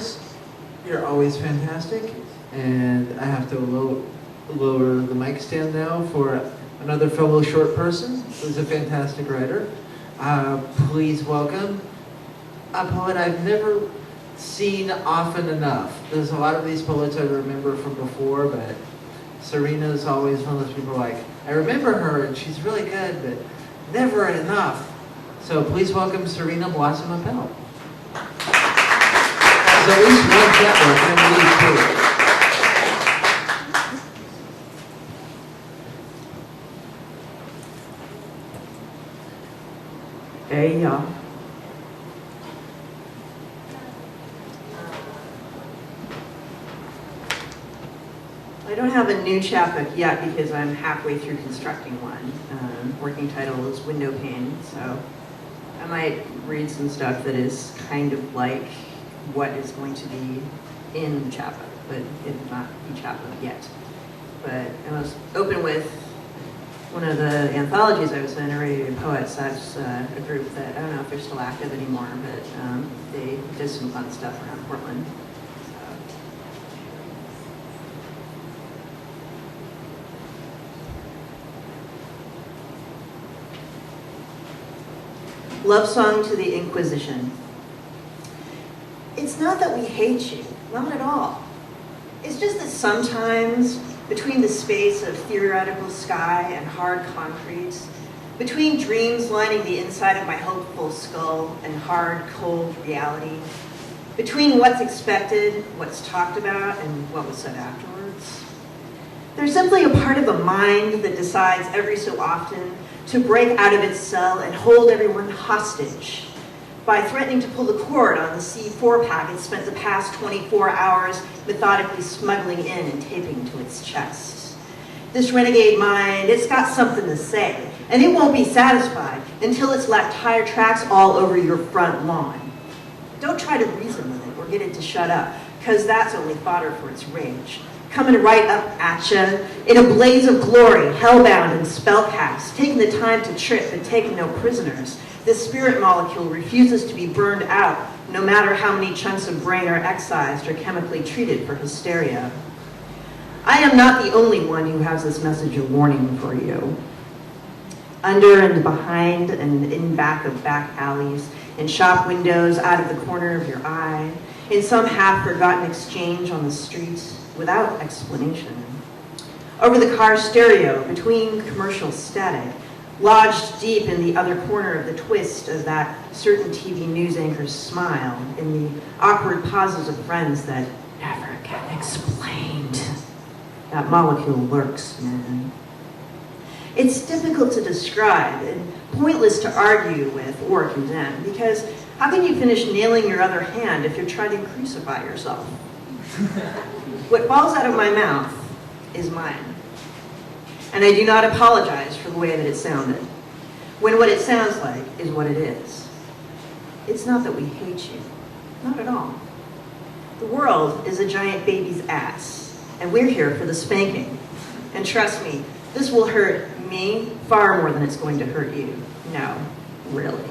Serenas, you're always fantastic, and I have to lower the mic stand now for another fellow short person who's a fantastic writer. Please welcome a poet I've never seen often enough. There's a lot of these poets I remember from before, but Serena's always one of those people like, I remember her and she's really good, but never enough. So please welcome Serena Blossom Appel. There's at least one network, and at least two. Hey, y'all. I don't have a new chapbook yet because I'm halfway through constructing one. Working title is Window Pane, so I might read some stuff that is kind of like what is going to be in the chapbook, but it will not be chapbook yet. But I was open with one of the anthologies I was in, Irradiated Poets. That's a group that, I don't know if they're still active anymore, but they did some fun stuff around Portland. Love Song to the Inquisition. It's not that we hate you, not at all. It's just that sometimes, between the space of theoretical sky and hard concrete, between dreams lining the inside of my hopeful skull and hard, cold reality, between what's expected, what's talked about, and what was said afterwards, there's simply a part of the mind that decides every so often to break out of its cell and hold everyone hostage by threatening to pull the cord on the C4 pack it spent the past 24 hours methodically smuggling in and taping to its chest. This renegade mind, it's got something to say, and it won't be satisfied until it's left tire tracks all over your front lawn. Don't try to reason with it or get it to shut up, because that's only fodder for its rage. Coming right up at you in a blaze of glory, hellbound and spellcast, taking the time to trip but taking no prisoners. This spirit molecule refuses to be burned out, no matter how many chunks of brain are excised or chemically treated for hysteria. I am not the only one who has this message of warning for you. Under and behind and in back of back alleys, in shop windows, out of the corner of your eye, in some half-forgotten exchange on the street, without explanation. Over the car stereo, between commercial static, lodged deep in the other corner of the twist of that certain TV news anchor's smile, in the awkward pauses of friends that never get explained. That molecule lurks, man. It's difficult to describe and pointless to argue with or condemn, because how can you finish nailing your other hand if you're trying to crucify yourself? What falls out of my mouth is mine. And I do not apologize for the way that it sounded, when what it sounds like is what it is. It's not that we hate you, not at all. The world is a giant baby's ass, and we're here for the spanking. And trust me, this will hurt me far more than it's going to hurt you. No, really.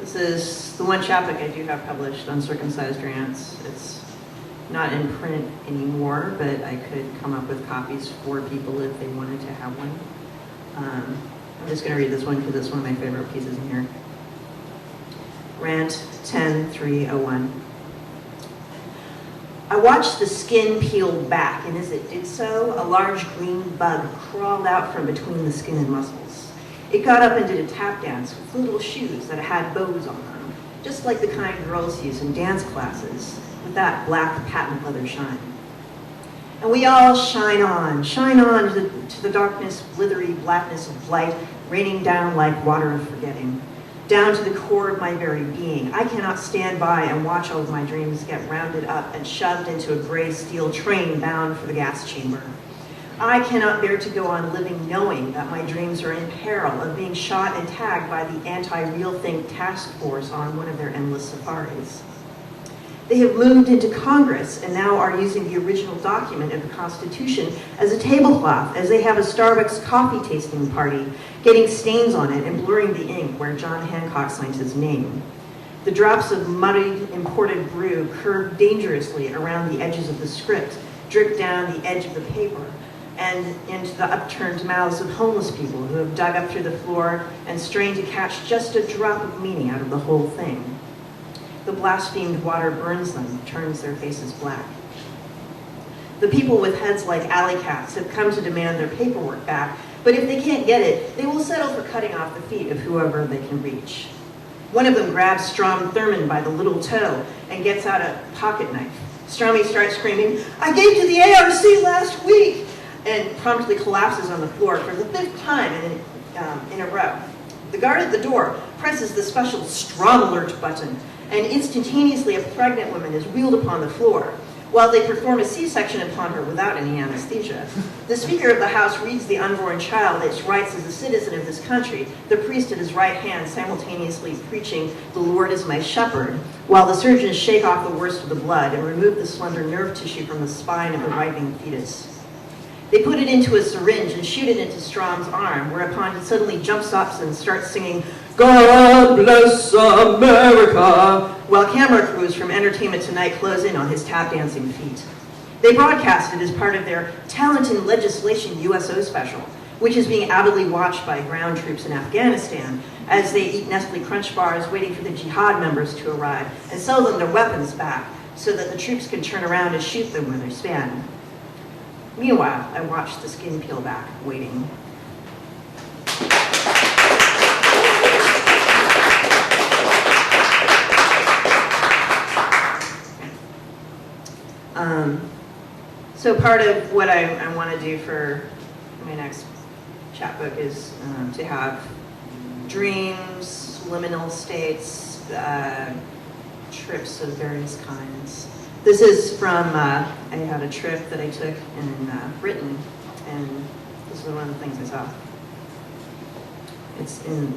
This is the one chapbook I do have published, Uncircumcised Rants. It's not in print anymore, but I could come up with copies for people if they wanted to have one. I'm just going to read this one because it's one of my favorite pieces in here. Rant 10-301. I watched the skin peel back, and as it did so, a large green bug crawled out from between the skin and muscles. It got up and did a tap dance with little shoes that had bows on them, just like the kind girls use in dance classes, with that black patent leather shine. And we all shine on to the darkness, blithery blackness of light, raining down like water of forgetting, down to the core of my very being. I cannot stand by and watch all of my dreams get rounded up and shoved into a gray steel train bound for the gas chamber. I cannot bear to go on living knowing that my dreams are in peril of being shot and tagged by the anti-real thing task force on one of their endless safaris. They have moved into Congress and now are using the original document of the Constitution as a tablecloth as they have a Starbucks coffee tasting party, getting stains on it and blurring the ink where John Hancock signs his name. The drops of muddied imported brew curve dangerously around the edges of the script, drip down the edge of the paper, and into the upturned mouths of homeless people who have dug up through the floor and strained to catch just a drop of meaning out of the whole thing. The blasphemed water burns them, turns their faces black. The people with heads like alley cats have come to demand their paperwork back, but if they can't get it, they will settle for cutting off the feet of whoever they can reach. One of them grabs Strom Thurmond by the little toe and gets out a pocket knife. Stromy starts screaming, "I gave to the ARC last week!" and promptly collapses on the floor for the 5th time in a row. The guard at the door presses the special Strom Alert button, and instantaneously a pregnant woman is wheeled upon the floor, while they perform a C-section upon her without any anesthesia. The Speaker of the House reads the unborn child its rights as a citizen of this country, the priest at his right hand simultaneously preaching, "The Lord is my shepherd," while the surgeons shake off the worst of the blood and remove the slender nerve tissue from the spine of the writhing fetus. They put it into a syringe and shoot it into Strom's arm, whereupon he suddenly jumps up and starts singing, "God bless America," while camera crews from Entertainment Tonight close in on his tap dancing feet. They broadcast it as part of their Talent in Legislation USO special, which is being avidly watched by ground troops in Afghanistan as they eat Nestle Crunch bars waiting for the jihad members to arrive and sell them their weapons back so that the troops can turn around and shoot them when they stand. Meanwhile, I watched the skin peel back, waiting. So part of what I want to do for my next chapbook is to have dreams, liminal states, trips of various kinds. This is from, I had a trip that I took in Britain, and this was one of the things I saw.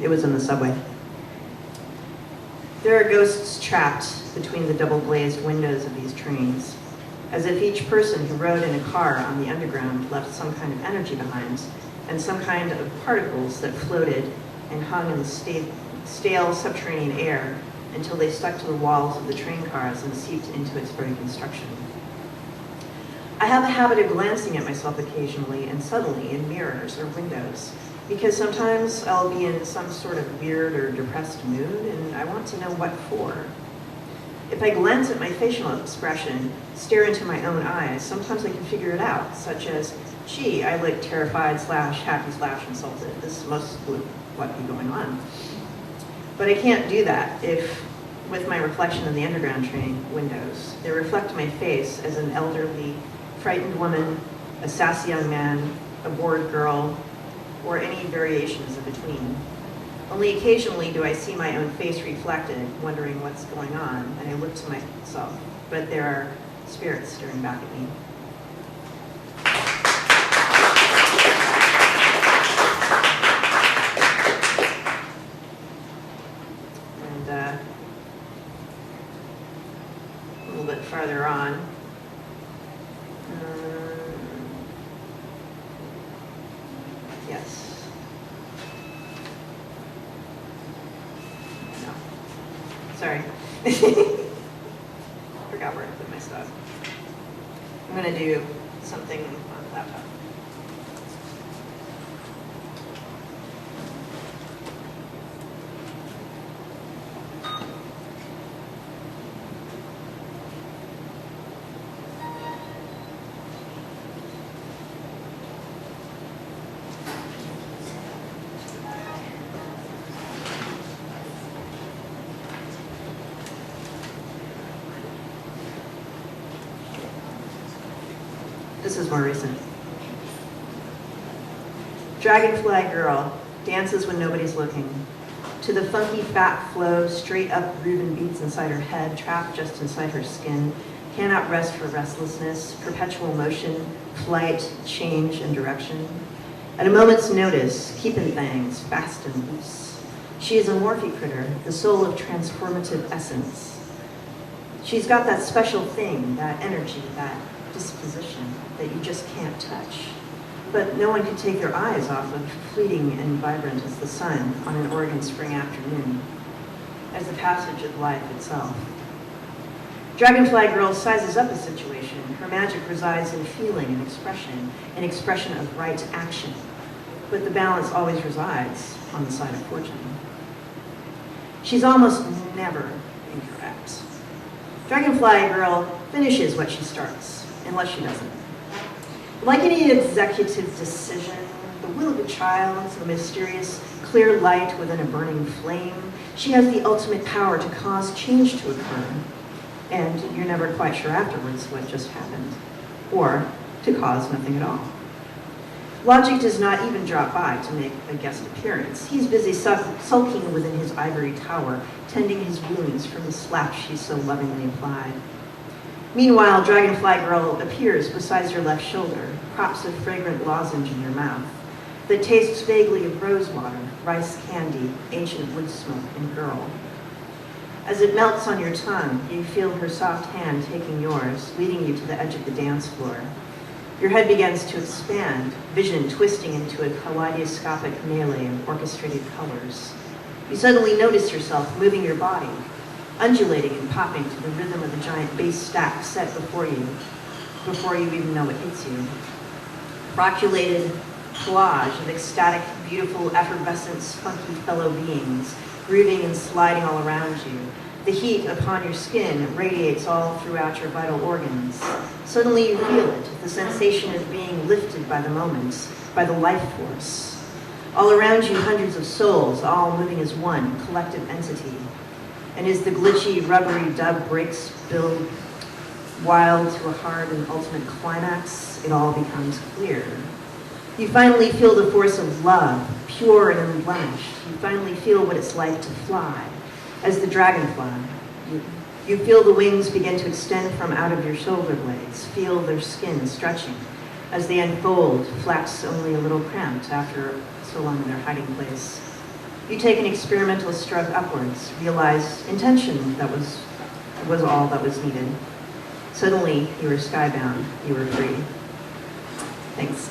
It was in the subway. There are ghosts trapped between the double-glazed windows of these trains, as if each person who rode in a car on the underground left some kind of energy behind, and some kind of particles that floated and hung in the stale subterranean air until they stuck to the walls of the train cars and seeped into its very construction. I have a habit of glancing at myself occasionally and subtly in mirrors or windows, because sometimes I'll be in some sort of weird or depressed mood and I want to know what for. If I glance at my facial expression, stare into my own eyes, sometimes I can figure it out, such as, gee, I look terrified / happy / insulted. This must what be going on. But I can't do that if, with my reflection in the underground train windows, they reflect my face as an elderly, frightened woman, a sassy young man, a bored girl, or any variations in between. Only occasionally do I see my own face reflected, wondering what's going on, and I look to myself, but there are spirits staring back at me. And a little bit farther on, yes. Sorry. Forgot where to put my stuff. I'm going to do something on the laptop. This is more recent. Dragonfly girl dances when nobody's looking. To the funky fat flow, straight up grooving beats inside her head, trapped just inside her skin, cannot rest for restlessness, perpetual motion, flight, change, and direction. At a moment's notice, keeping things fast and loose. She is a morphe critter, the soul of transformative essence. She's got that special thing, that energy, that disposition that you just can't touch. But no one can take their eyes off of fleeting and vibrant as the sun on an Oregon spring afternoon, as the passage of life itself. Dragonfly Girl sizes up a situation. Her magic resides in feeling and an expression of right action. But the balance always resides on the side of fortune. She's almost never incorrect. Dragonfly Girl finishes what she starts, unless she doesn't. Like any executive decision, the will of a child, a mysterious, clear light within a burning flame, she has the ultimate power to cause change to occur. And you're never quite sure afterwards what just happened, or to cause nothing at all. Logic does not even drop by to make a guest appearance. He's busy sulking within his ivory tower, tending his wounds from the slap she so lovingly applied. Meanwhile, Dragonfly Girl appears beside your left shoulder, props a fragrant lozenge in your mouth that tastes vaguely of rosewater, rice candy, ancient wood smoke, and girl. As it melts on your tongue, you feel her soft hand taking yours, leading you to the edge of the dance floor. Your head begins to expand, vision twisting into a kaleidoscopic melee of orchestrated colors. You suddenly notice yourself moving your body, undulating and popping to the rhythm of the giant bass stack set before you even know it hits you. Rockulated collage of ecstatic, beautiful, effervescent, spunky fellow beings, grooving and sliding all around you. The heat upon your skin radiates all throughout your vital organs. Suddenly you feel it, the sensation of being lifted by the moments, by the life force. All around you, hundreds of souls, all moving as one collective entity. And as the glitchy, rubbery dub breaks build wild to a hard and ultimate climax, it all becomes clear. You finally feel the force of love, pure and unblemished. You finally feel what it's like to fly. As the dragonfly, you feel the wings begin to extend from out of your shoulder blades, feel their skin stretching. As they unfold, flaps only a little cramped after so long in their hiding place. You take an experimental stroke upwards, realize intention that was all that was needed. Suddenly, you were skybound, you were free. Thanks.